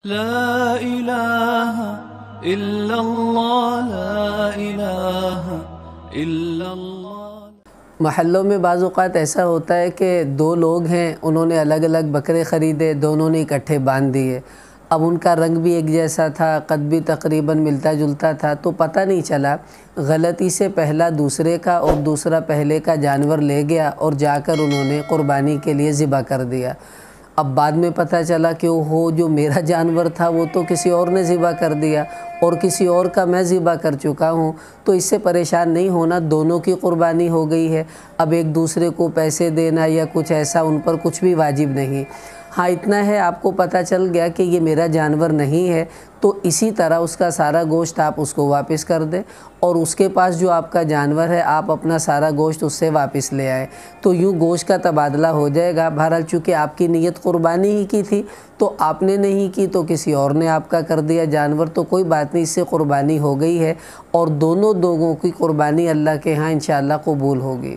لا الہ الا اللہ لا الہ الا اللہ۔ محلوں میں بعض اوقات ایسا ہوتا ہے کہ دو لوگ ہیں، انہوں نے الگ الگ بکرے خریدے، دونوں نے اکٹھے باندھ دیے۔ اب ان کا رنگ بھی ایک جیسا تھا، قد بھی تقریباً ملتا جلتا تھا، تو پتہ نہیں چلا، غلطی سے پہلا دوسرے کا اور دوسرا پہلے کا جانور لے گیا اور جا کر انہوں نے قربانی کے لیے ذبح کر دیا۔ اب بعد میں پتہ چلا کہ وہ جو میرا جانور تھا وہ تو کسی اور نے ذبح کر دیا اور کسی اور کا میں ذبح کر چکا ہوں، تو اس سے پریشان نہیں ہونا، دونوں کی قربانی ہو گئی ہے۔ اب ایک دوسرے کو پیسے دینا یا کچھ ایسا ان پر کچھ بھی واجب نہیں۔ ہاں اتنا ہے، آپ کو پتہ چل گیا کہ یہ میرا جانور نہیں ہے، تو اسی طرح اس کا سارا گوشت آپ اس کو واپس کر دیں، اور اس کے پاس جو آپ کا جانور ہے آپ اپنا سارا گوشت اس سے واپس لے آئیں، تو یوں گوشت کا تبادلہ ہو جائے گا۔ بہرحال چونکہ آپ کی نیت قربانی ہی کی تھی، تو آپ نے نہیں کی تو کسی اور نے آپ کا کر دیا جانور، تو کوئی بات نہیں، اس سے قربانی ہو گئی ہے، اور دونوں لوگوں کی قربانی اللہ کے ہاں انشاءاللہ قبول ہوگی۔